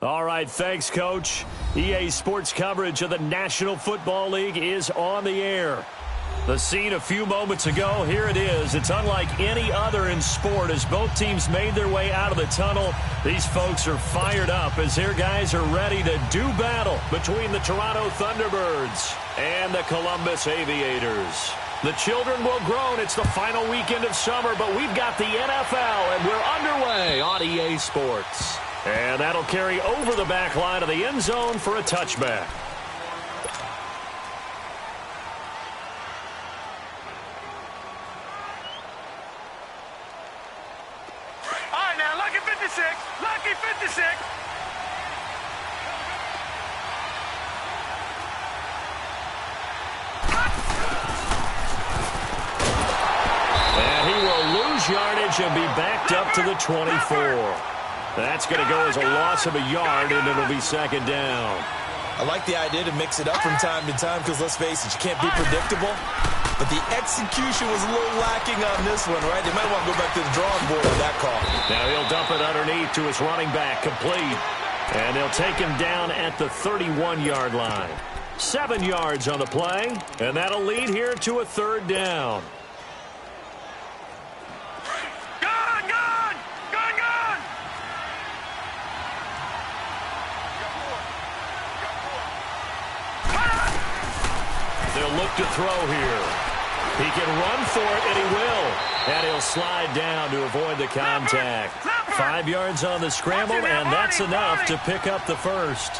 All right, thanks, Coach. EA Sports coverage of the National Football League is on the air. The scene a few moments ago, here it is. It's unlike any other in sport as both teams made their way out of the tunnel. These folks are fired up as their guys are ready to do battle between the Toronto Thunderbirds and the Columbus Aviators. The children will groan. It's the final weekend of summer, but we've got the NFL, and we're underway on EA Sports. And that'll carry over the back line of the end zone for a touchback. All right, now, lucky 56. Lucky 56. And he will lose yardage and be backed up to the 24. That's going to go as a loss of a yard, and it'll be second down. I like the idea to mix it up from time to time because, let's face it, you can't be predictable. But the execution was a little lacking on this one, right? They might want to go back to the drawing board with that call. Now he'll dump it underneath to his running back, complete. And they'll take him down at the 31-yard line. 7 yards on the play, and that'll lead here to a third down. They'll look to throw here. He can run for it, and he will. And he'll slide down to avoid the contact. 5 yards on the scramble, and that's enough to pick up the first.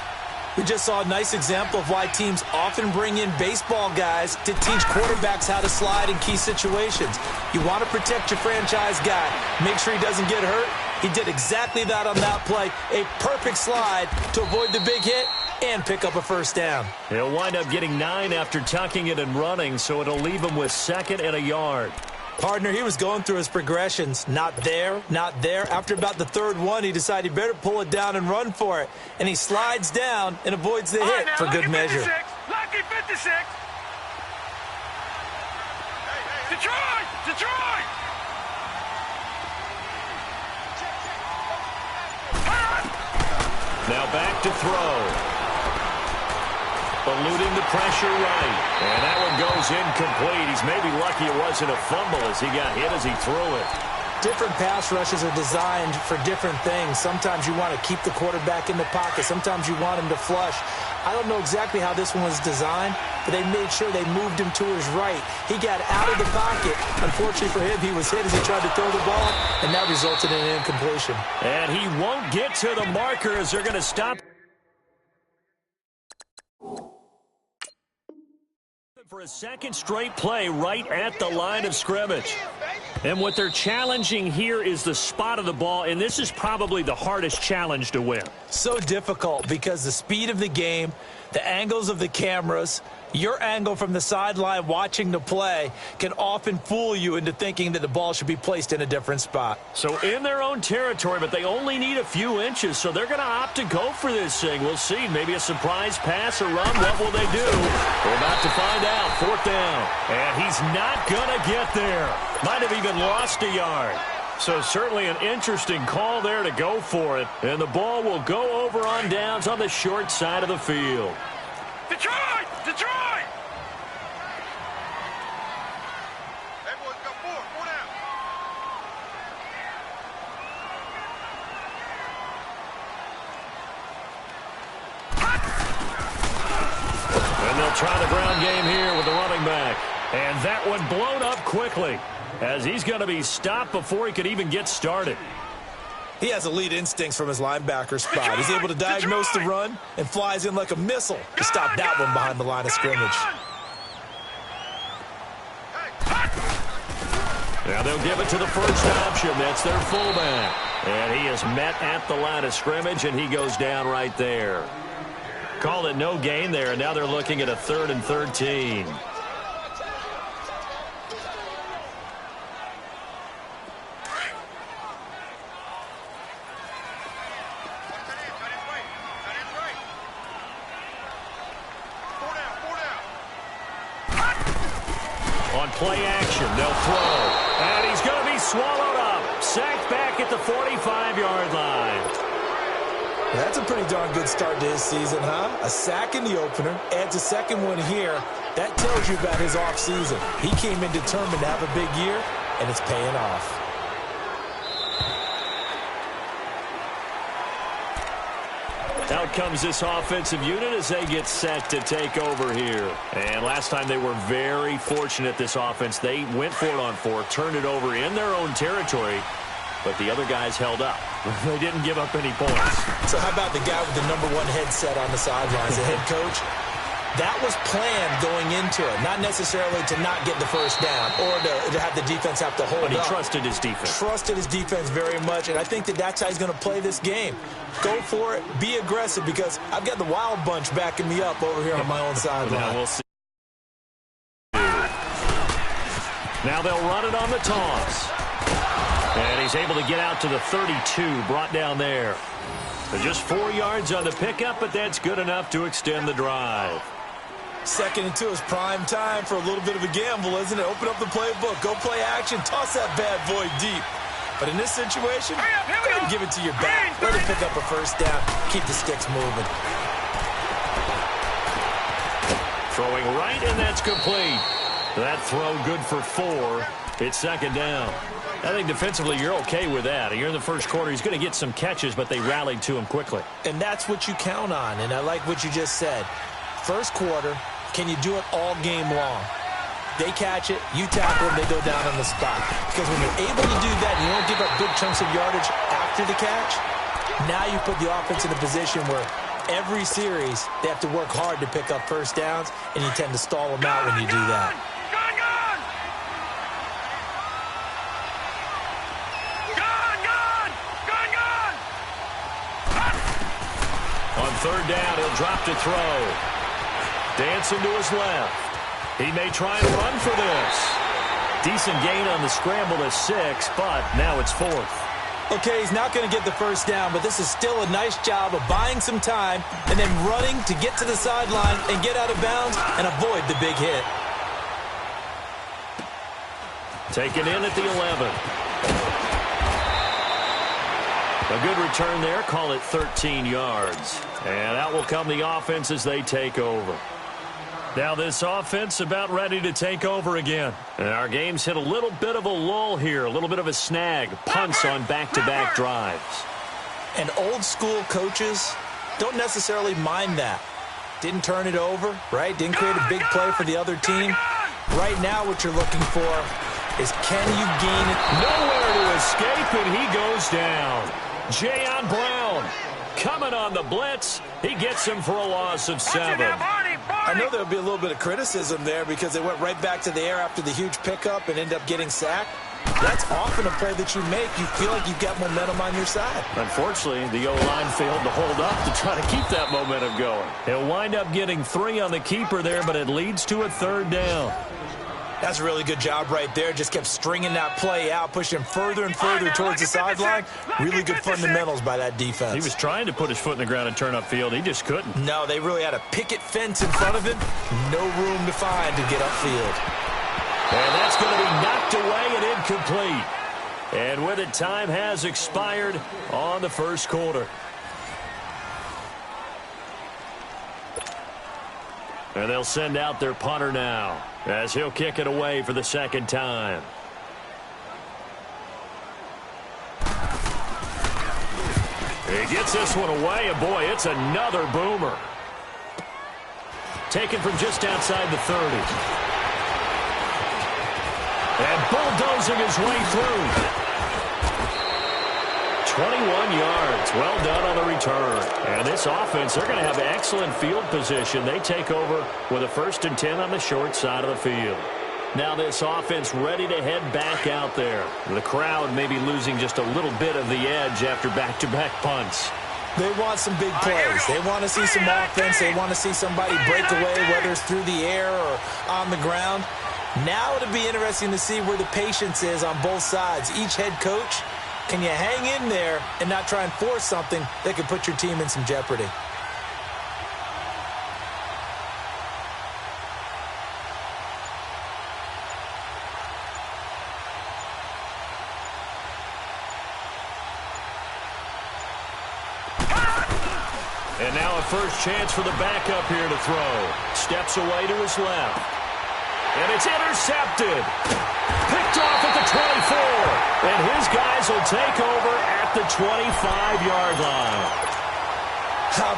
We just saw a nice example of why teams often bring in baseball guys to teach quarterbacks how to slide in key situations. You want to protect your franchise guy. Make sure he doesn't get hurt. He did exactly that on that play. A perfect slide to avoid the big hit and pick up a first down. He'll wind up getting 9 after tucking it and running, so it'll leave him with 2nd and a yard. Partner, he was going through his progressions. Not there, not there. After about the 3rd one, he decided he better pull it down and run for it. And he slides down and avoids the hit for good measure. Lucky 56. Detroit! Detroit! Now back to throw. Eluding the pressure right. And that one goes incomplete. He's maybe lucky it wasn't a fumble as he got hit as he threw it. Different pass rushes are designed for different things. Sometimes you want to keep the quarterback in the pocket. Sometimes you want him to flush. I don't know exactly how this one was designed, but they made sure they moved him to his right. He got out of the pocket. Unfortunately for him, he was hit as he tried to throw the ball, and that resulted in an incompletion. And he won't get to the marker as they're going to stop for a second straight play right at the line of scrimmage. And what they're challenging here is the spot of the ball, and this is probably the hardest challenge to win. So difficult because the speed of the game, the angles of the cameras, your angle from the sideline watching the play can often fool you into thinking that the ball should be placed in a different spot. So in their own territory, but they only need a few inches, so they're going to opt to go for this thing. We'll see. Maybe a surprise pass or run. What will they do? We're about to find out. 4th down. And he's not going to get there. Might have even lost a yard. So certainly an interesting call there to go for it. And the ball will go over on downs on the short side of the field. Detroit! Detroit! Hey, boys, got 4 down. And they'll try the ground game here with the running back. And that one blown up quickly as he's going to be stopped before he could even get started. He has elite instincts from his linebacker spot. He's able to diagnose the run and flies in like a missile to stop that one behind the line of scrimmage. Now they'll give it to the first option. That's their fullback. And he is met at the line of scrimmage, and he goes down right there. Call it no gain there, and now they're looking at a 3rd and 13. Play action, they'll throw. And he's going to be swallowed up. Sacked back at the 45-yard line. That's a pretty darn good start to his season, huh? A sack in the opener, adds a second one here. That tells you about his offseason. He came in determined to have a big year, and it's paying off. Out comes this offensive unit as they get set to take over here. And last time they were very fortunate, this offense. They went for it on 4, turned it over in their own territory, but the other guys held up. They didn't give up any points. So how about the guy with the #1 headset on the sidelines, the head coach? That was planned going into it, not necessarily to not get the first down or to have the defense have to hold up. But he trusted his defense. Trusted his defense very much, and I think that's how he's going to play this game. Go for it. Be aggressive, because I've got the wild bunch backing me up over here on my own sideline. Now we'll see. Now they'll run it on the toss. And he's able to get out to the 32, brought down there. Just 4 yards on the pickup, but that's good enough to extend the drive. 2nd and 2 is prime time for a little bit of a gamble, isn't it? Open up the playbook, go play action, toss that bad boy deep. But in this situation, go ahead and give it to your back. Let him pick up a first down, keep the sticks moving. Throwing right, and that's complete. That throw good for 4. It's 2nd down. I think defensively you're okay with that. You're in the first quarter. He's going to get some catches, but they rallied to him quickly. And that's what you count on, and I like what you just said. First quarter, can you do it all game long? They catch it, you tackle them, they go down on the spot. Because when you're able to do that, and you don't give up big chunks of yardage after the catch, now you put the offense in a position where every series they have to work hard to pick up first downs, and you tend to stall them out when you do that. On 3rd down, he'll drop to throw. Dancing to his left. He may try and run for this. Decent gain on the scramble to 6, but now it's 4th. Okay, he's not going to get the first down, but this is still a nice job of buying some time and then running to get to the sideline and get out of bounds and avoid the big hit. Taken in at the 11. A good return there. Call it 13 yards. And out will come the offense as they take over. Now this offense about ready to take over again. And our game's hit a little bit of a lull here, a little bit of a snag. Punts on back-to-back drives. And old school coaches don't necessarily mind that. Didn't turn it over, right? Didn't create a big play for the other team. Right now what you're looking for is, can you gain it? Nowhere to escape, and he goes down. Jayon Brown coming on the blitz. He gets him for a loss of 7. I know there'll be a little bit of criticism there because they went right back to the air after the huge pickup and end up getting sacked. That's often a play that you make. You feel like you've got momentum on your side. Unfortunately, the O-line failed to hold up to try to keep that momentum going. He'll wind up getting 3 on the keeper there, but it leads to a 3rd down. That's a really good job right there. Just kept stringing that play out, pushing him further and further towards the sideline. Really good fundamentals by that defense. He was trying to put his foot in the ground and turn upfield. He just couldn't. No, they really had a picket fence in front of him. No room to find to get upfield. And that's going to be knocked away and incomplete. And with it, time has expired on the first quarter. And they'll send out their punter now as he'll kick it away for the 2nd time. He gets this one away, and boy, it's another boomer. Taken from just outside the 30. And bulldozing his way through. 21 yards. Well done on the return. And this offense, they're going to have excellent field position. They take over with a 1st and 10 on the short side of the field. Now this offense ready to head back out there. The crowd may be losing just a little bit of the edge after back-to-back punts. They want some big plays. They want to see some offense. They want to see somebody break away, whether it's through the air or on the ground. Now it'll be interesting to see where the patience is on both sides. Each head coach, can you hang in there and not try and force something that could put your team in some jeopardy? And now a first chance for the backup here to throw. Steps away to his left. And it's intercepted. Picked off at the 24. And his guys will take over at the 25-yard line.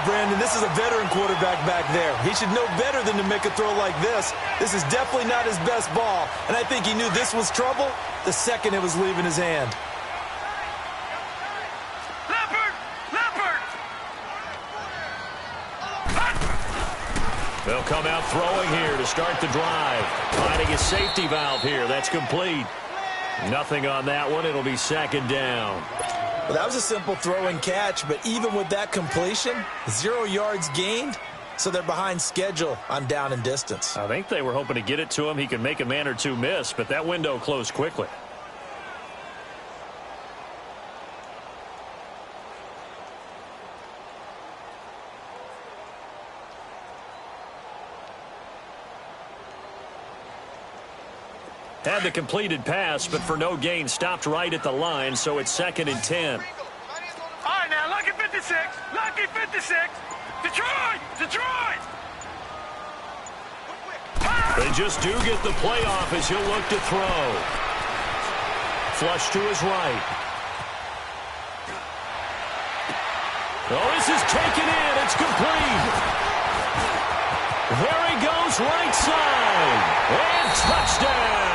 Brandon, this is a veteran quarterback back there. He should know better than to make a throw like this. This is definitely not his best ball. And I think he knew this was trouble the second it was leaving his hand. They'll come out throwing here to start the drive. Finding a safety valve here. That's complete. Nothing on that one. It'll be second down. Well, that was a simple throw and catch, but even with that completion, 0 yards gained, so they're behind schedule on down and distance. I think they were hoping to get it to him. He could make a man or two miss, but that window closed quickly. Had the completed pass, but for no gain, stopped right at the line, so it's 2nd and 10. All right, now, lucky 56. Lucky 56. Detroit! Detroit! They just do get the playoff as he'll look to throw. Flush to his right. Oh, this is taken in. It's complete. There he goes, right side. And touchdown.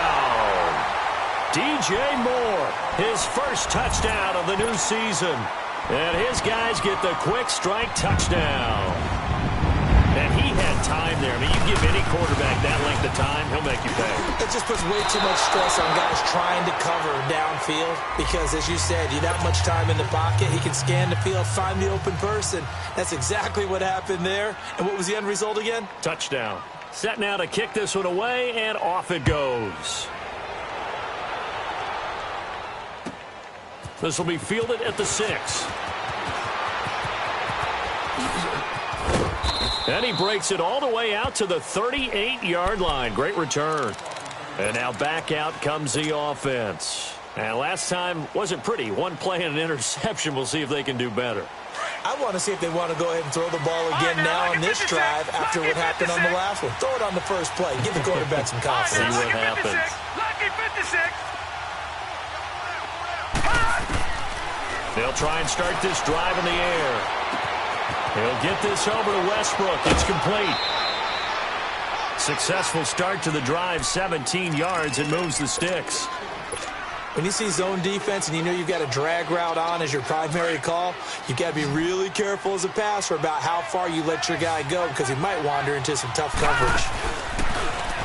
DJ Moore, his first touchdown of the new season. And his guys get the quick strike touchdown. And he had time there. I mean, you give any quarterback that length of time, he'll make you pay. It just puts way too much stress on guys trying to cover downfield because, as you said, you have that much time in the pocket. He can scan the field, find the open person. That's exactly what happened there. And what was the end result again? Touchdown. Set now to kick this one away, and off it goes. This will be fielded at the 6. And he breaks it all the way out to the 38-yard line. Great return. And now back out comes the offense. And last time wasn't pretty. One play and an interception. We'll see if they can do better. I want to see if they want to go ahead and throw the ball again now on this drive after what happened on the last one. Throw it on the first play. Give the quarterback some confidence. See what happens. Lucky 56. They'll try and start this drive in the air. He'll get this over to Westbrook. It's complete. Successful start to the drive, 17 yards, and moves the sticks. When you see zone defense and you know you've got a drag route on as your primary call, you've got to be really careful as a passer about how far you let your guy go because he might wander into some tough coverage.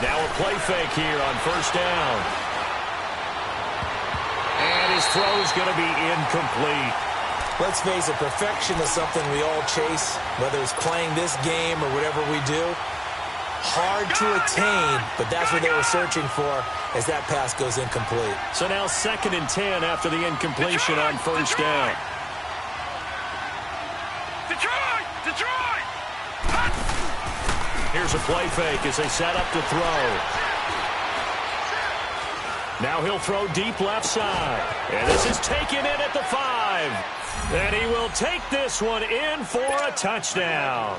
Now a play fake here on first down. And his throw is going to be incomplete. Let's face it, perfection is something we all chase, whether it's playing this game or whatever we do. Hard to attain, but that's what they were searching for as that pass goes incomplete. So now 2nd and 10 after the incompletion on first down. Detroit! Detroit! Here's a play fake as they set up to throw. Now he'll throw deep left side. And this is taken in at the 5. And he will take this one in for a touchdown.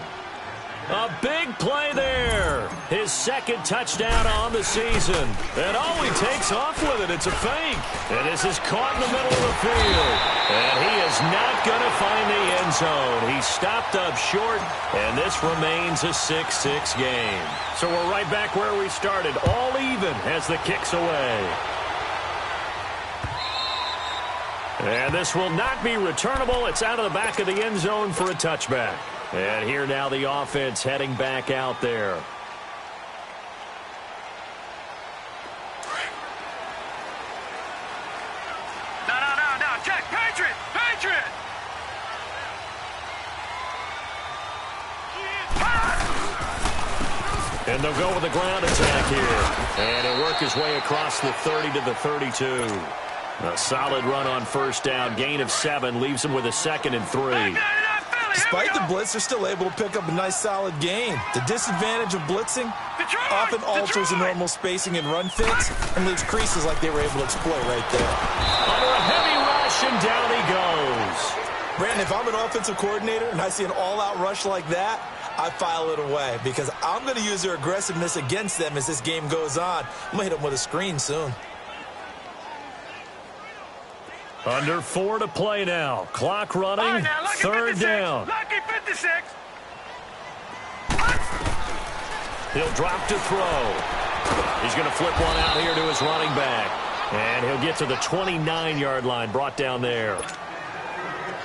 A big play there. His 2nd touchdown on the season. And he takes off with it. It's a fake. And this is caught in the middle of the field. And he is not going to find the end zone. He stopped up short, and this remains a 6-6 game. So we're right back where we started, all even as the kick's away. And this will not be returnable. It's out of the back of the end zone for a touchback. And here now the offense heading back out there. No, Jack, Patriot! Patriot! And they'll go with a ground attack here. And he'll work his way across the 30 to the 32. A solid run on first down. Gain of 7 leaves him with a 2nd and 3. Despite the blitz, they're still able to pick up a nice, solid gain. The disadvantage of blitzing often alters the normal spacing and run fits and leaves creases like they were able to exploit right there. Under a heavy rush, and down he goes. Brandon, if I'm an offensive coordinator and I see an all-out rush like that, I file it away because I'm going to use their aggressiveness against them as this game goes on. I'm going to hit them with a screen soon. Under 4 to play now. Clock running. Right, now, third 56. down. Lucky 56. He'll drop to throw. He's going to flip one out here to his running back. And he'll get to the 29-yard line, brought down there.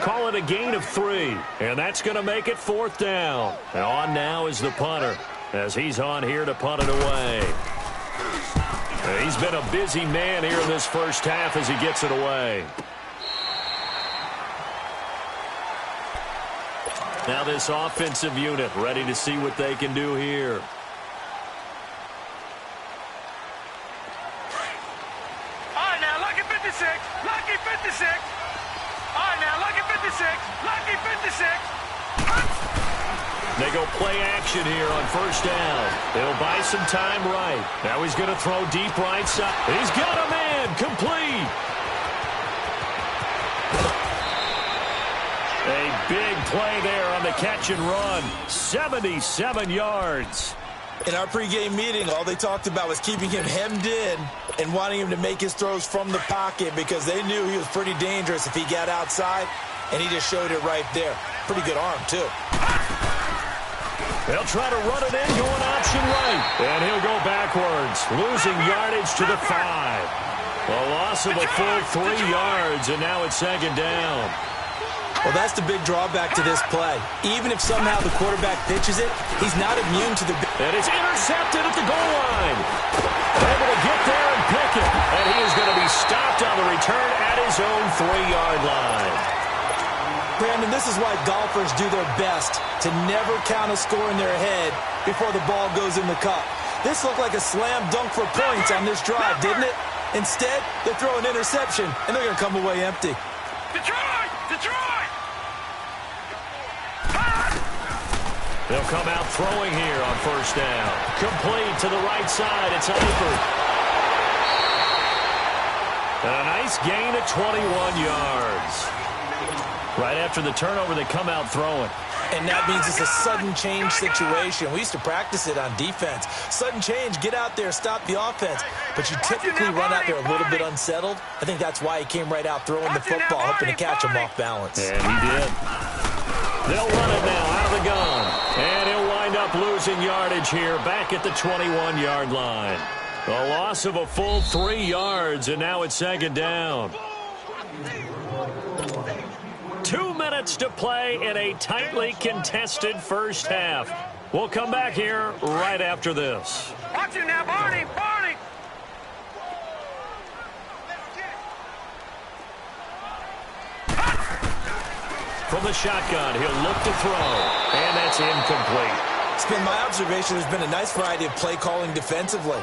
Call it a gain of 3. And that's going to make it 4th down. And on now is the punter as he's on here to punt it away. He's been a busy man here in this first half as he gets it away. Now this offensive unit ready to see what they can do here. All right, now, lucky 56. Lucky 56. All right, now, lucky 56. Lucky 56. They go play action here on first down. They'll buy some time right. Now he's going to throw deep right side. He's got a man. Complete. A big play there on the catch and run. 77 yards. In our pregame meeting, all they talked about was keeping him hemmed in and wanting him to make his throws from the pocket because they knew he was pretty dangerous if he got outside, and he just showed it right there. Pretty good arm, too. They'll try to run it in, going option right. And he'll go backwards, losing yardage to the 5. A loss of a full 3 yards, and now it's 2nd down. Well, that's the big drawback to this play. Even if somehow the quarterback pitches it, he's not immune to the... And it's intercepted at the goal line. Able to get there and pick it. And he is going to be stopped on the return at his own 3-yard line. Brandon, this is why golfers do their best to never count a score in their head before the ball goes in the cup. This looked like a slam dunk for points on this drive, didn't it? Instead, they throw an interception, and they're going to come away empty. Detroit! Detroit! They'll come out throwing here on first down. Complete to the right side. It's Eifert. And a nice gain of 21 yards. Right after the turnover, they come out throwing. And that means it's a sudden change situation. We used to practice it on defense. Sudden change, get out there, stop the offense. But you typically run out there a little bit unsettled. I think that's why he came right out throwing the football, hoping to catch him off balance. And he did. They'll run it now out of the gun. And he'll wind up losing yardage here back at the 21-yard line. A loss of a full 3 yards, and now it's 2nd down. 2 minutes to play in a tightly contested first half. We'll come back here right after this. Watch it now, Barney! Barney! From the shotgun, he'll look to throw, and that's incomplete. It's been my observation there's been a nice variety of play calling defensively.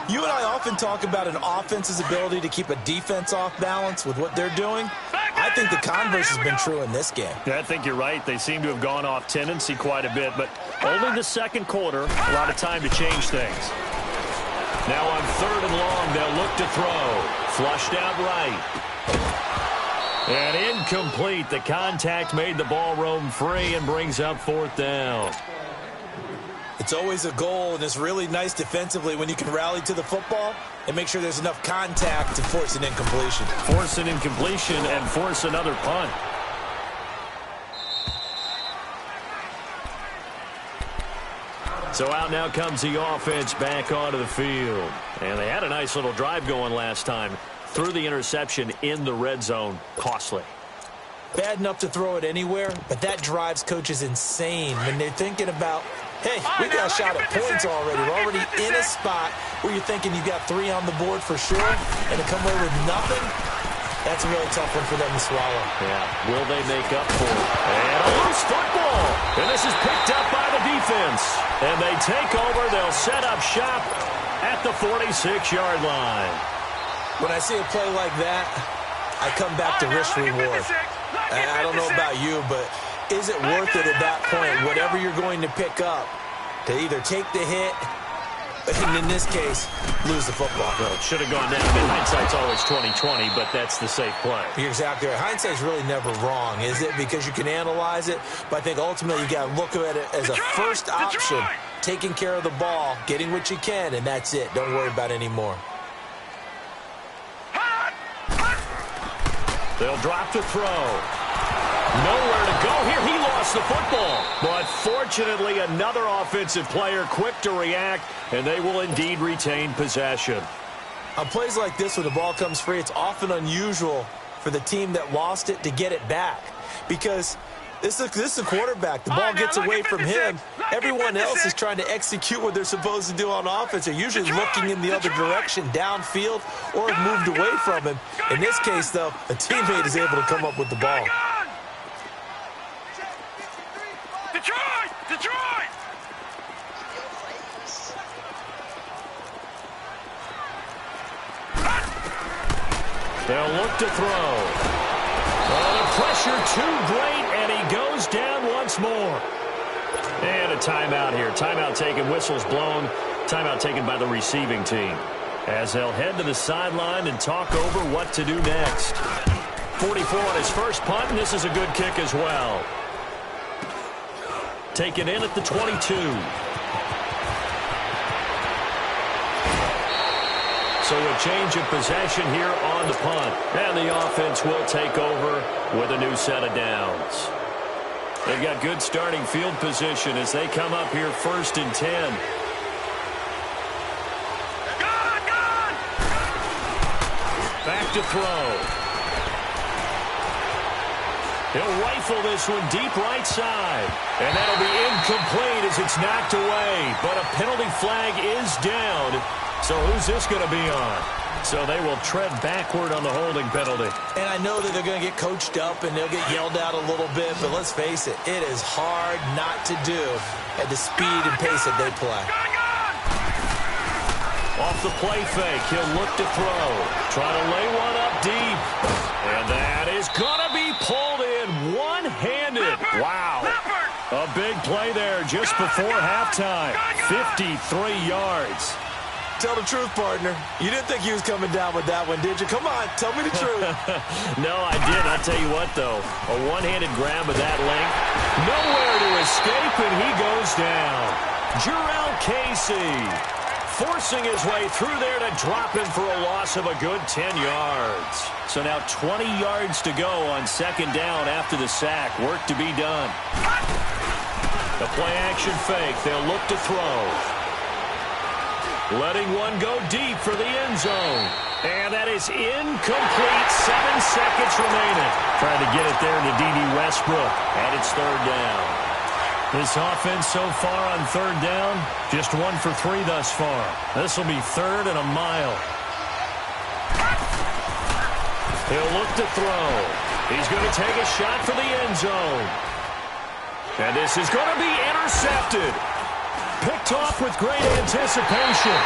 You and I often talk about an offense's ability to keep a defense off balance with what they're doing. I think the converse has been true in this game. Yeah, I think you're right. They seem to have gone off tendency quite a bit, but only the second quarter, a lot of time to change things. Now on 3rd and long, they'll look to throw. Flushed out right. And incomplete. The contact made the ball roam free and brings up 4th down. It's always a goal, and it's really nice defensively when you can rally to the football and make sure there's enough contact to force an incompletion. Force an incompletion and force another punt. So out now comes the offense back onto the field. And they had a nice little drive going last time. Threw the interception in the red zone. Costly. Bad enough to throw it anywhere, but that drives coaches insane when they're thinking about, hey, we got a shot at points already. We're already in a spot where you're thinking you got 3 on the board for sure, and to come away with nothing, that's a really tough one for them to swallow. Yeah, will they make up for it? And a loose football. And this is picked up by the defense. And they take over. They'll set up shop at the 46-yard line. When I see a play like that, I come back to risk-reward. I don't know about you, but is it worth it at that point, whatever you're going to pick up, to either take the hit And in this case, lose the football. Well, it should have gone down. I mean, hindsight's always 20/20, but that's the safe play. You're exactly right. Hindsight's really never wrong, is it? Because you can analyze it, but I think ultimately you got to look at it as a first option, taking care of the ball, getting what you can, and that's it. Don't worry about it anymore. They'll drop to throw. Nowhere to go here. He lost the football. But fortunately, another offensive player quick to react, and they will indeed retain possession. On plays like this, when the ball comes free, it's often unusual for the team that lost it to get it back. Because this is a quarterback. The ball gets away from him. Everyone else is trying to execute what they're supposed to do on offense. They're usually looking in the other direction, downfield, or have moved away from him. In this case, though, a teammate is able to come up with the ball. Detroit! They'll look to throw. Oh, the pressure too great, and he goes down once more. And a timeout here. Timeout taken, whistles blown. Timeout taken by the receiving team, as they'll head to the sideline and talk over what to do next. 44 on his first punt, and this is a good kick as well. Taken in at the 22. So a change of possession here on the punt. And the offense will take over with a new set of downs. They've got good starting field position as they come up here 1st and 10. Back to throw. He'll rifle this one deep right side. And that'll be incomplete as it's knocked away. But a penalty flag is down. So who's this going to be on? So they will tread backward on the holding penalty. And I know that they're going to get coached up and they'll get yelled at a little bit. But let's face it, it is hard not to do at the speed and pace that they play. Off the play fake, he'll look to throw. Trying to lay one up deep. And that is going to be pulled in one-handed. Wow. A big play there just before halftime. 53 yards. Tell the truth, partner. You didn't think he was coming down with that one, did you? Come on, tell me the truth. No, I did. I'll tell you what, though. A one-handed grab of that length. Nowhere to escape, and he goes down. Jarrell Casey forcing his way through there to drop him for a loss of a good 10 yards. So now 20 yards to go on 2nd down after the sack. Work to be done. The play-action fake. They'll look to throw. Letting one go deep for the end zone. And that is incomplete. 7 seconds remaining. Trying to get it there to D.D. Westbrook. And it's 3rd down. This offense so far on 3rd down, just 1 for 3 thus far. This will be 3rd and a mile. He'll look to throw. He's going to take a shot for the end zone. And this is going to be intercepted. Picked off with great anticipation.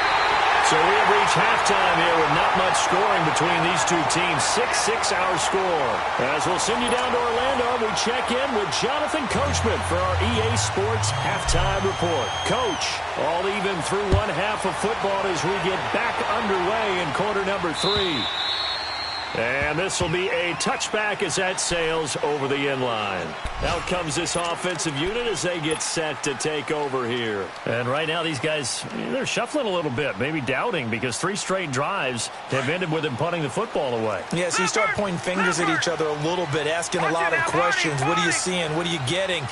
So we have reached halftime here with not much scoring between these two teams. 6-6 our score. As we'll send you down to Orlando, we check in with Jonathan Coachman for our EA Sports Halftime Report. Coach, all even through one half of football as we get back underway in quarter number 3. And this will be a touchback as that sails over the end line. Out comes this offensive unit as they get set to take over here. And right now these guys, they're shuffling a little bit, maybe doubting, because 3 straight drives have ended with them punting the football away. Yeah, so you start pointing fingers at each other a little bit, asking a lot of questions. What are you seeing? What are you getting?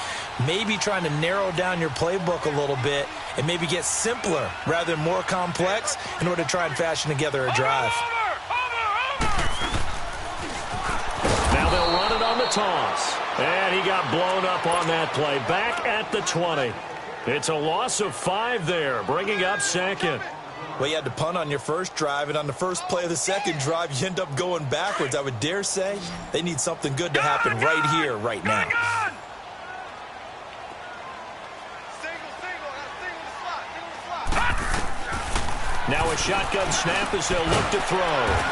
Maybe trying to narrow down your playbook a little bit and maybe get simpler rather than more complex in order to try and fashion together a drive. Now they'll run it on the toss. And he got blown up on that play. Back at the 20. It's a loss of 5 there, bringing up 2nd. Well, you had to punt on your first drive, and on the first play of the second drive, you end up going backwards. I would dare say they need something good to happen right here, right now. Now a shotgun snap as they'll look to throw.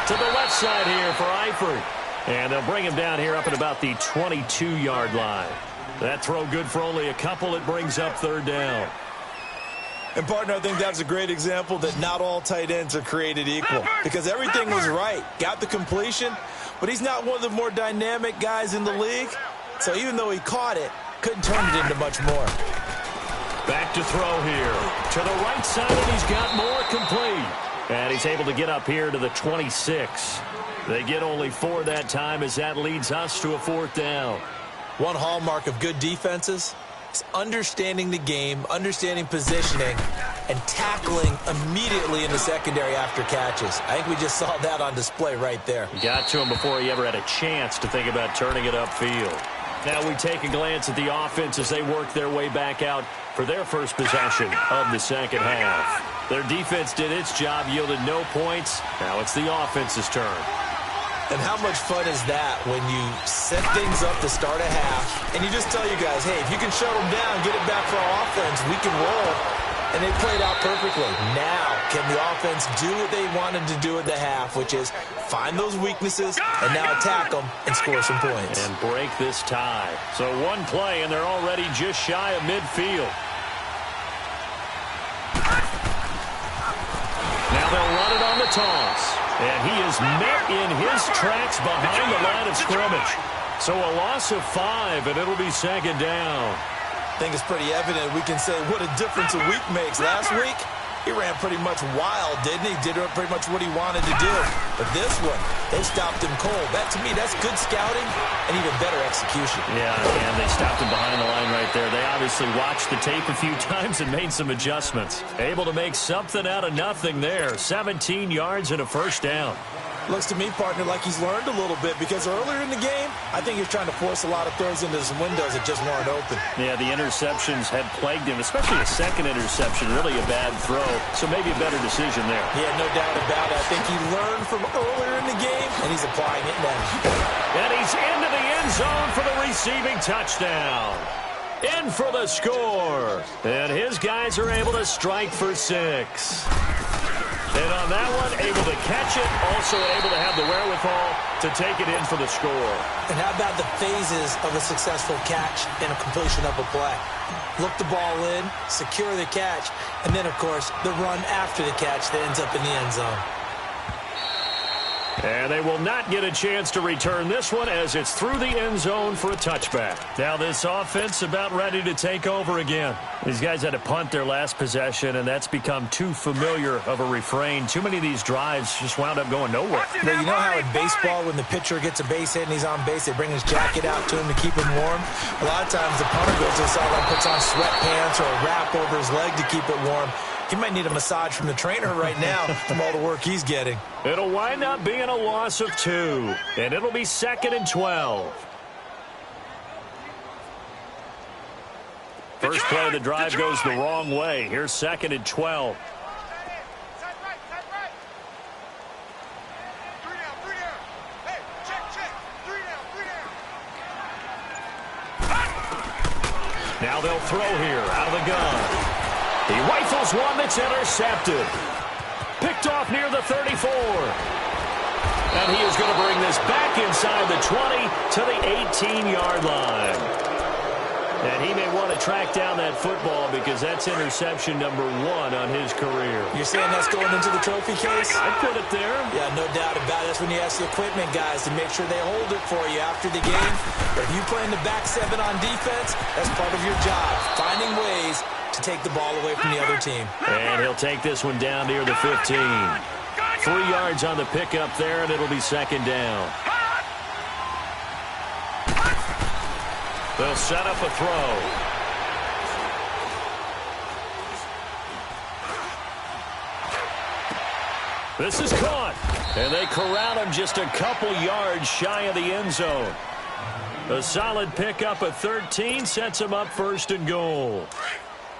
To the left side here for Eifert. And they'll bring him down here up at about the 22-yard line. That throw good for only a couple. It brings up 3rd down. And, partner, I think that's a great example that not all tight ends are created equal because everything was right. Got the completion, but he's not one of the more dynamic guys in the league. So even though he caught it, couldn't turn it into much more. Back to throw here. To the right side, and he's got more complete. And he's able to get up here to the 26. They get only 4 that time as that leads us to a 4th down. One hallmark of good defenses is understanding the game, understanding positioning, and tackling immediately in the secondary after catches. I think we just saw that on display right there. Got to him before he ever had a chance to think about turning it upfield. Now we take a glance at the offense as they work their way back out for their first possession of the second half. Their defense did its job, yielded no points. Now it's the offense's turn. And how much fun is that when you set things up to start a half and you just tell you guys, hey, if you can shut them down, get it back for our offense, we can roll. And they played out perfectly. Now, can the offense do what they wanted to do at the half, which is find those weaknesses and now attack them and score some points. And break this tie. So one play, and they're already just shy of midfield. Now they'll run it on the toss. And he is met in his tracks behind the line of scrimmage. So a loss of 5, and it'll be second down. I think it's pretty evident we can say what a difference a week makes. Last week, he ran pretty much wild, didn't he? Did pretty much what he wanted to do. But this one, they stopped him cold. That, to me, that's good scouting and even better execution. Yeah, and they stopped him behind the line right there. They obviously watched the tape a few times and made some adjustments. Able to make something out of nothing there. 17 yards and a first down. Looks to me, partner, like he's learned a little bit because earlier in the game, I think he was trying to force a lot of throws into some windows that just weren't open. Yeah, the interceptions had plagued him, especially the second interception, really a bad throw. So maybe a better decision there. Yeah, no doubt about it. I think he learned from earlier in the game, and he's applying it now. And he's into the end zone for the receiving touchdown. In for the score. And his guys are able to strike for 6. And on that one, able to catch it, also able to have the wherewithal to take it in for the score. And how about the phases of a successful catch and a completion of a play? Look the ball in, secure the catch, and then, of course, the run after the catch that ends up in the end zone. And they will not get a chance to return this one as it's through the end zone for a touchback. Now this offense about ready to take over again. These guys had to punt their last possession, and that's become too familiar of a refrain. Too many of these drives just wound up going nowhere. Well, you know how in baseball when the pitcher gets a base hit and he's on base, they bring his jacket out to him to keep him warm? A lot of times the punter goes to the sideline, puts on sweatpants or a wrap over his leg to keep it warm. He might need a massage from the trainer right now from all the work he's getting. It'll wind up being a loss of 2, and it'll be 2nd and 12. First play of the drive goes the wrong way. Here's 2nd and 12. Now they'll throw here out of the gun. He rifles one that's intercepted. Picked off near the 34. And he is going to bring this back inside the 20 to the 18-yard line. And he may want to track down that football because that's interception number 1 on his career. You're saying that's going into the trophy case? I'd put it there. Yeah, no doubt about it. That's when you ask the equipment guys to make sure they hold it for you after the game. But if you play in the back 7 on defense, that's part of your job, finding ways to take the ball away from the other team. And he'll take this one down near the 15. 3 yards on the pickup there, and it'll be 2nd down. They'll set up a throw. This is caught. And they corral him just a couple yards shy of the end zone. A solid pickup of 13 sets him up 1st and goal.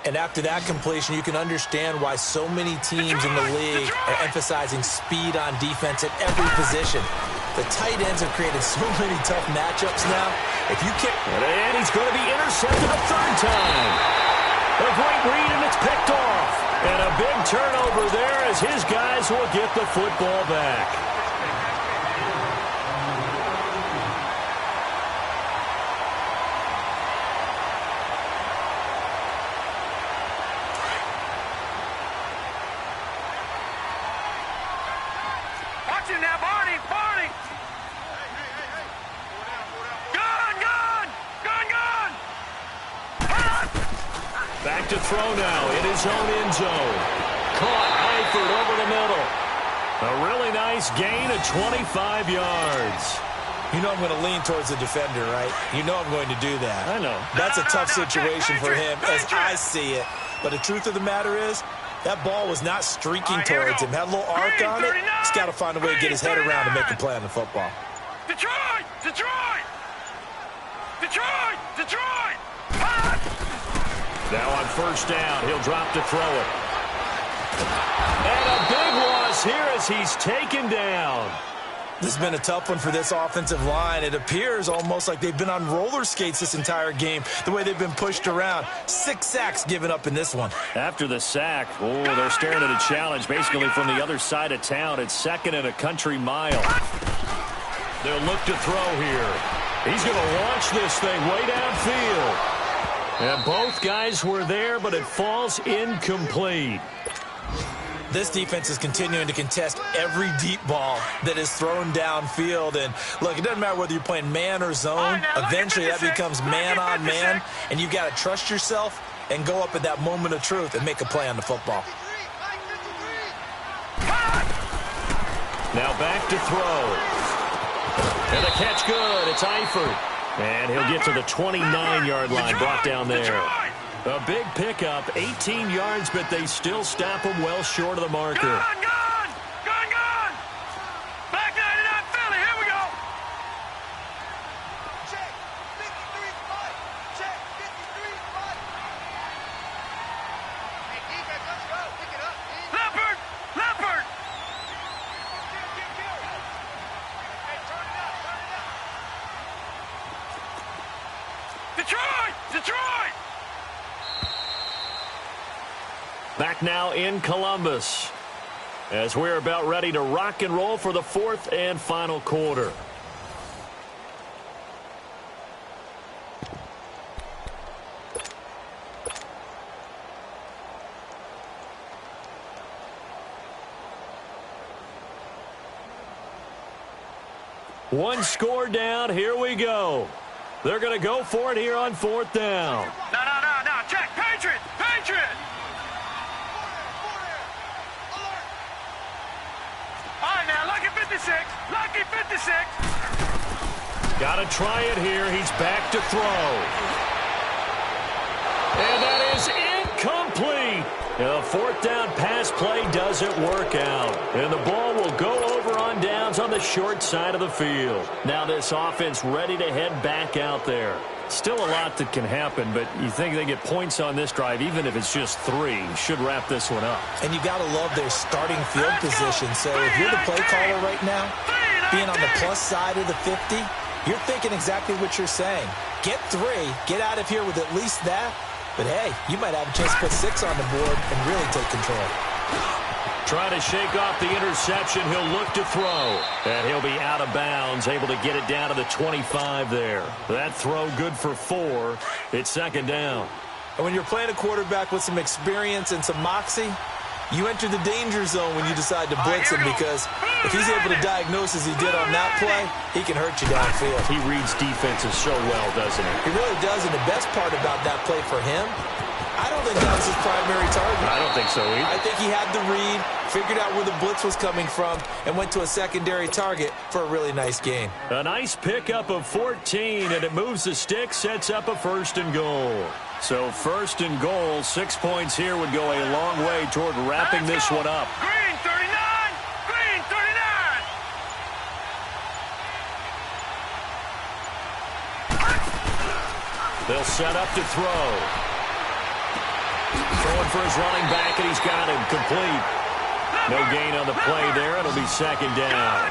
And after that completion, you can understand why so many teams in the league are emphasizing speed on defense at every position. The tight ends have created so many tough matchups now. If you kick... And he's going to be intercepted a 3rd time. A great read, and it's picked off. And a big turnover there as his guys will get the football back. back to throw now in his own end zone. Caught Eifert over the middle. A really nice gain of 25 yards. You know I'm going to lean towards the defender, right? You know I'm going to do that. I know. That's a tough situation for him as I see it. But the truth of the matter is, that ball was not streaking towards him. Had a little arc on it. He's got to find a way to get his head around and make a play on the football. Detroit! Detroit! Detroit! Detroit! Now on first down, he'll drop to throw it. And a big loss here as he's taken down. This has been a tough one for this offensive line. It appears almost like they've been on roller skates this entire game, the way they've been pushed around. 6 sacks given up in this one. After the sack, they're staring at a challenge basically from the other side of town. It's 2nd and a country mile. They'll look to throw here. He's going to launch this thing way downfield. And both guys were there, but it falls incomplete. This defense is continuing to contest every deep ball that is thrown downfield. And, look, it doesn't matter whether you're playing man or zone. Eventually that becomes man on man, and you've got to trust yourself and go up at that moment of truth and make a play on the football. Now back to throw. And the catch good. It's Eifert. And he'll get to the 29-yard line, brought down there. A big pickup, 18 yards, but they still stop him well short of the marker. Gone! Back 99 Philly, here we go! Check, 53 Mike. Check, 53 Mike. Hey, defense, let's go. Pick it up, man. Leopard! Hey, turn it up. Detroit! Back now in Columbus as we're about ready to rock and roll for the 4th and final quarter. One score down. Here we go. They're going to go for it here on 4th down. No. Check. Patriot. All right, now, lucky 56. Got to try it here. He's back to throw. And that is incomplete. A 4th down pass play doesn't work out. And the ball will go over on downs on the short side of the field. Now this offense ready to head back out there. Still a lot that can happen, but you think they get points on this drive, even if it's just 3, should wrap this one up. And you got to love their starting field position. So if you're the play caller right now, being on the plus side of the 50, you're thinking exactly what you're saying. Get 3, get out of here with at least that. But, hey, you might have a chance to put 6 on the board and really take control. Trying to shake off the interception. He'll look to throw. And he'll be out of bounds, able to get it down to the 25 there. That throw good for 4. It's 2nd down. And when you're playing a quarterback with some experience and some moxie, you enter the danger zone when you decide to blitz him, because if he's able to diagnose as he did on that play, he can hurt you downfield. He reads defenses so well, doesn't he? He really does, and the best part about that play for him, I don't think that was his primary target. I don't think so either. I think he had the read, figured out where the blitz was coming from, and went to a secondary target for a really nice gain. A nice pickup of 14, and it moves the stick, sets up a 1st and goal. So 1st and goal, 6 points here would go a long way toward wrapping this one up. Green 39! Green 39! They'll set up to throw. Throwing for his running back, and he's got him complete. No gain on the play there. It'll be 2nd down.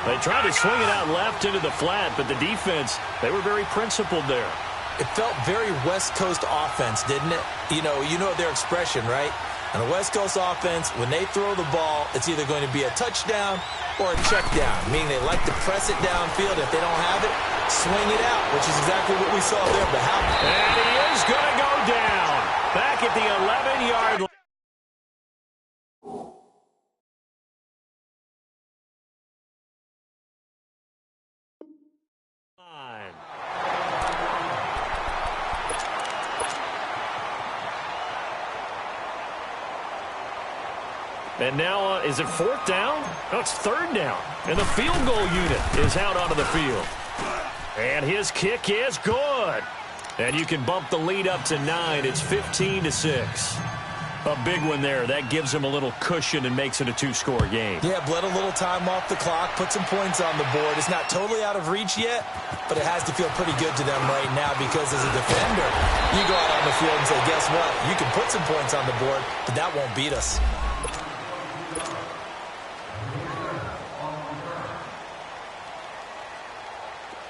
They tried to swing it out left into the flat, but the defense, they were very principled there. It felt very West Coast offense, didn't it? You know their expression, right? On a West Coast offense, when they throw the ball, it's either going to be a touchdown or a check down, meaning they like to press it downfield. If they don't have it, swing it out, which is exactly what we saw there. But how? And he is going to go down. Back at the 11-yard line. And now, is it fourth down? No, it's third down. And the field goal unit is out onto the field. And his kick is good. And you can bump the lead up to 9. It's 15-6. A big one there. That gives him a little cushion and makes it a 2-score game. Yeah, bled a little time off the clock, put some points on the board. It's not totally out of reach yet, but it has to feel pretty good to them right now because as a defender, you go out on the field and say, guess what? You can put some points on the board, but that won't beat us.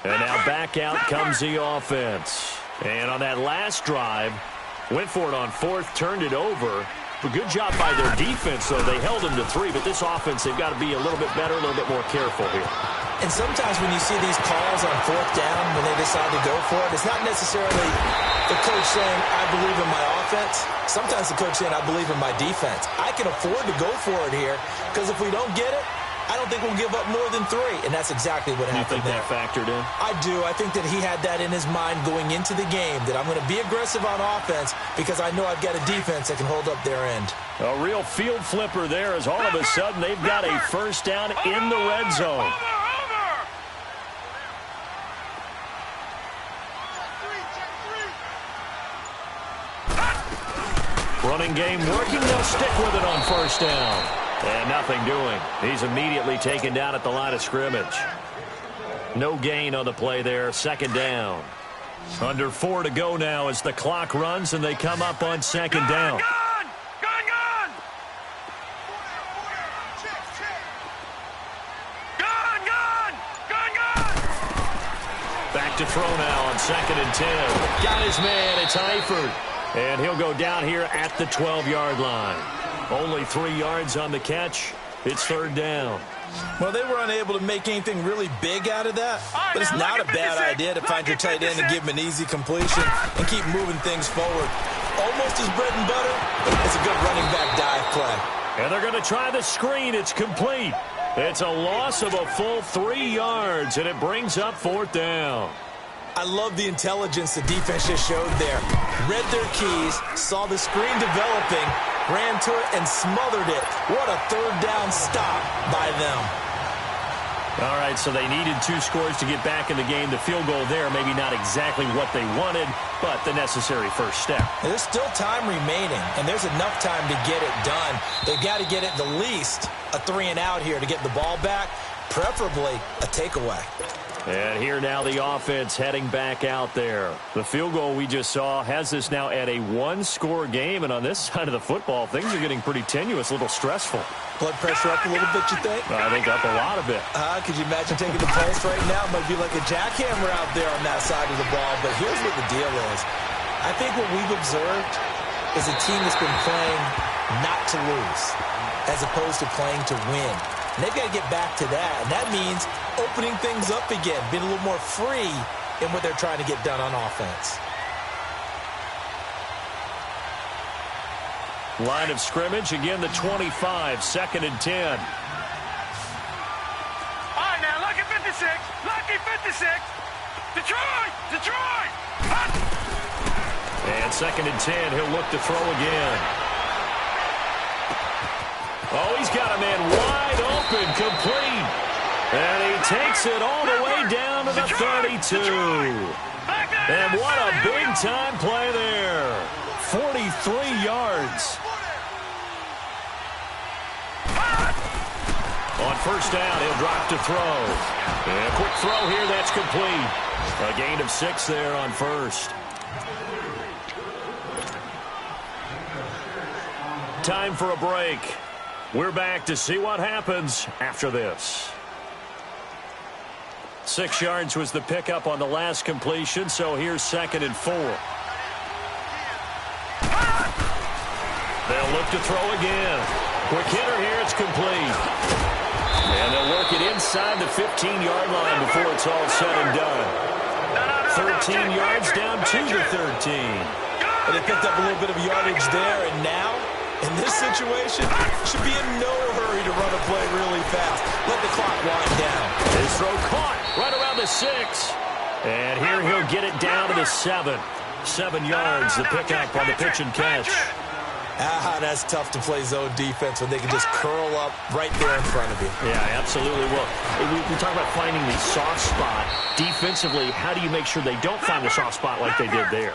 And now back out comes the offense. And on that last drive, went for it on fourth, turned it over. A good job by their defense, though. They held them to 3, but this offense, they've got to be a little bit better, a little bit more careful here. And sometimes when you see these calls on fourth down, when they decide to go for it, it's not necessarily the coach saying, I believe in my offense. Sometimes the coach saying, I believe in my defense. I can afford to go for it here because if we don't get it, I don't think we'll give up more than 3, and that's exactly what happened there. You think that factored in? I do. I think that he had that in his mind going into the game, that I'm going to be aggressive on offense because I know I've got a defense that can hold up their end. A real field flipper there as all of a sudden they've got a first down in the red zone. Running game working. They'll stick with it on first down. And nothing doing. He's immediately taken down at the line of scrimmage. No gain on the play there. Second down. Under 4 to go now as the clock runs and they come up on second down. Gone! Back to throw now on second and 10. Got his man. It's Eifert. And he'll go down here at the 12-yard line. Only 3 yards on the catch. It's third down. Well, they were unable to make anything really big out of that, but it's not a bad idea to find your tight end and give him an easy completion and keep moving things forward. Almost his bread and butter. It's a good running back dive play. And they're going to try the screen. It's complete. It's a loss of a full 3 yards, and it brings up fourth down. I love the intelligence the defense just showed there. Read their keys, saw the screen developing, ran to it, and smothered it. What a third down stop by them. All right, so they needed 2 scores to get back in the game. The field goal there, maybe not exactly what they wanted, but the necessary first step. There's still time remaining, and there's enough time to get it done. They've got to get at the least a 3-and-out here to get the ball back, preferably a takeaway. And here now the offense heading back out there. The field goal we just saw has this now at a 1-score game, and on this side of the football, things are getting pretty tenuous, a little stressful. Blood pressure up a little bit, you think? I think up a lot of it. Could you imagine taking the pulse right now? It might be like a jackhammer out there on that side of the ball, but here's what the deal is. I think what we've observed is a team that's been playing not to lose as opposed to playing to win. And they've got to get back to that, and that means opening things up again, being a little more free in what they're trying to get done on offense. Line of scrimmage, again the 25, second and 10. All right, now, lucky 56, lucky 56. Detroit! And second and 10, he'll look to throw again. Oh, he's got a man wide open, complete. And he takes it all the way down to the 32. And what a big-time play there. 43 yards. On first down, he'll drop to throw. And a quick throw here, that's complete. A gain of 6 there on first. Time for a break. We're back to see what happens after this. 6 yards was the pickup on the last completion, so here's second and 4. They'll look to throw again. Quick hitter here, it's complete. And they'll work it inside the 15-yard line before it's all said and done. 13 yards down to the 13. And they picked up a little bit of yardage there, and now, in this situation, should be in no hurry to run a play really fast. Let the clock wind down. His throw caught right around the 6. And here he'll get it down to the 7. 7 yards, the pickup on the pitch and catch. That's tough to play zone defense when they can just curl up right there in front of you. Yeah, absolutely. Well, we talk about finding the soft spot. Defensively, how do you make sure they don't find the soft spot like they did there?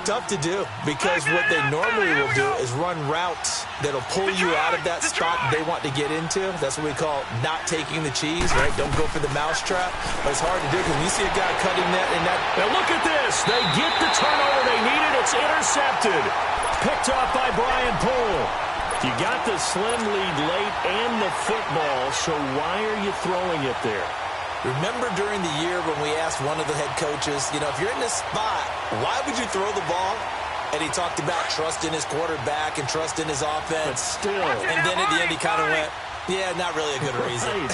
Tough to do, because what they normally will do is run routes that'll pull you out of that spot they want to get into. That's what we call not taking the cheese, right? Don't go for the mousetrap. But it's hard to do because when you see a guy cutting that in that. Now look at this. They get the turnover they needed. It's intercepted. Picked off by Brian Poole. You got the slim lead late and the football, so why are you throwing it there? Remember during the year when we asked one of the head coaches, if you're in this spot, why would you throw the ball? And he talked about trust in his quarterback and trust in his offense. But still. And then at the end he kind of went, yeah, not really a good reason.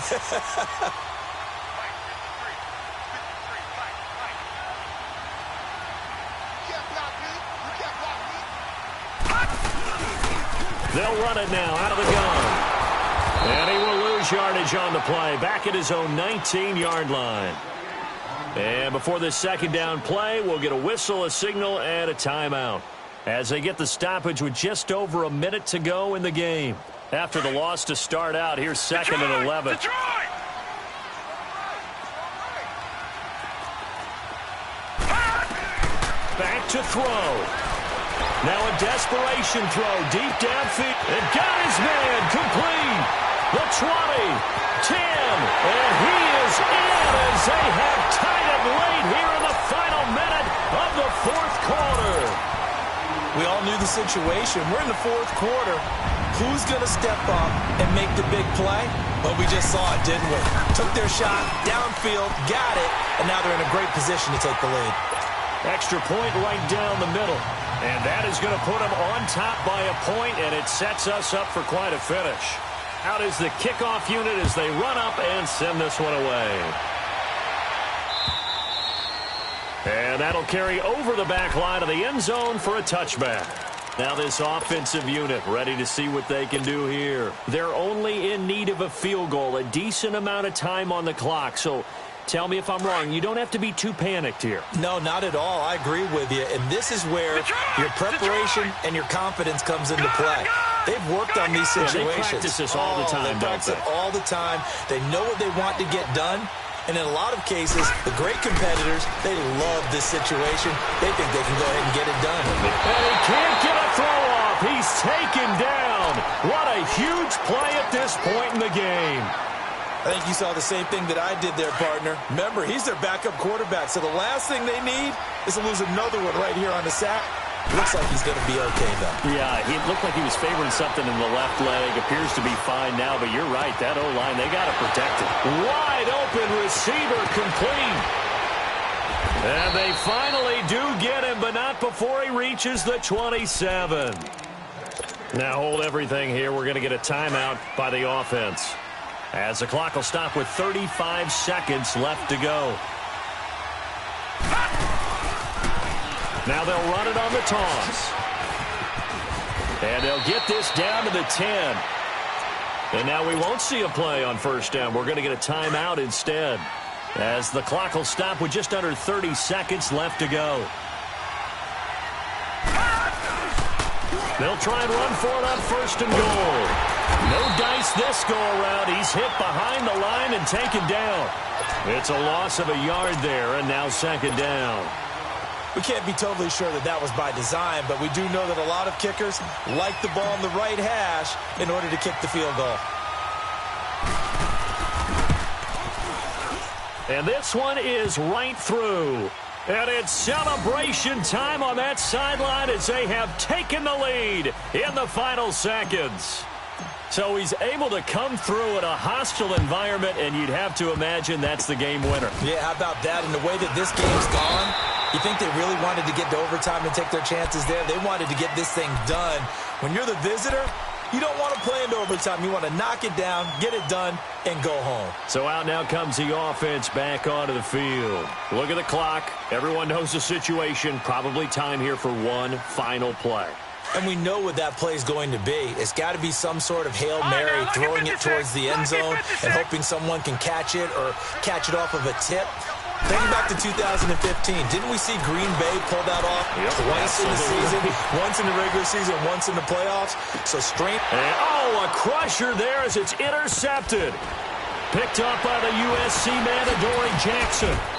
They'll run it now out of the gun. And he will lose yardage on the play, back at his own 19-yard line. And before this second down play, we'll get a whistle, a signal, and a timeout as they get the stoppage with just over a minute to go in the game. After the loss to start out, here's second and 11. Back to throw. Now a desperation throw deep downfield. And got his man complete. The 20, 10, and he is in as they have tied it late here in the final minute of the fourth quarter. We all knew the situation. We're in the fourth quarter. Who's going to step up and make the big play? Well, we just saw it, didn't we? Took their shot, downfield, got it, and now they're in a great position to take the lead. Extra point right down the middle. And that is going to put them on top by a point, and it sets us up for quite a finish. Out is the kickoff unit as they run up and send this one away. And that'll carry over the back line of the end zone for a touchback. Now this offensive unit ready to see what they can do here. They're only in need of a field goal, a decent amount of time on the clock. So tell me if I'm wrong. You don't have to be too panicked here. No, not at all. I agree with you. And this is where your preparation and your confidence comes into play. They've worked on these situations. They practice this all the time, they practice it all the time. They know what they want to get done. And in a lot of cases, the great competitors, they love this situation. They think they can go ahead and get it done. And he can't get a throw off. He's taken down. What a huge play at this point in the game. I think you saw the same thing that I did there, partner. Remember, he's their backup quarterback, so the last thing they need is to lose another one right here on the sack. Looks like he's going to be okay, though. Yeah, he looked like he was favoring something in the left leg. Appears to be fine now, but you're right. That O-line, they got to protect it. Wide open receiver complete. And they finally do get him, but not before he reaches the 27. Now hold everything here. We're going to get a timeout by the offense, as the clock will stop with 35 seconds left to go. Now they'll run it on the toss. And they'll get this down to the 10. And now we won't see a play on first down. We're going to get a timeout instead, as the clock will stop with just under 30 seconds left to go. They'll try and run for it on first and goal. No dice this go-around. He's hit behind the line and taken down. It's a loss of a yard there, and now second down. We can't be totally sure that that was by design, but we do know that a lot of kickers like the ball in the right hash in order to kick the field goal. And this one is right through. And it's celebration time on that sideline as they have taken the lead in the final seconds. So he's able to come through in a hostile environment, and you'd have to imagine that's the game winner. Yeah, how about that? And the way that this game's gone, you think they really wanted to get to overtime and take their chances there? They wanted to get this thing done. When you're the visitor, you don't want to play into overtime. You want to knock it down, get it done, and go home. So out now comes the offense back onto the field. Look at the clock. Everyone knows the situation. Probably time here for one final play. And we know what that play is going to be. It's got to be some sort of Hail Mary, throwing it towards the end zone and hoping someone can catch it or catch it off of a tip. Think back to 2015. Didn't we see Green Bay pull that off twice in the season? Once in the regular season, once in the playoffs. So strength. And, a crusher there as it's intercepted. Picked up by the USC man, Adoree Jackson.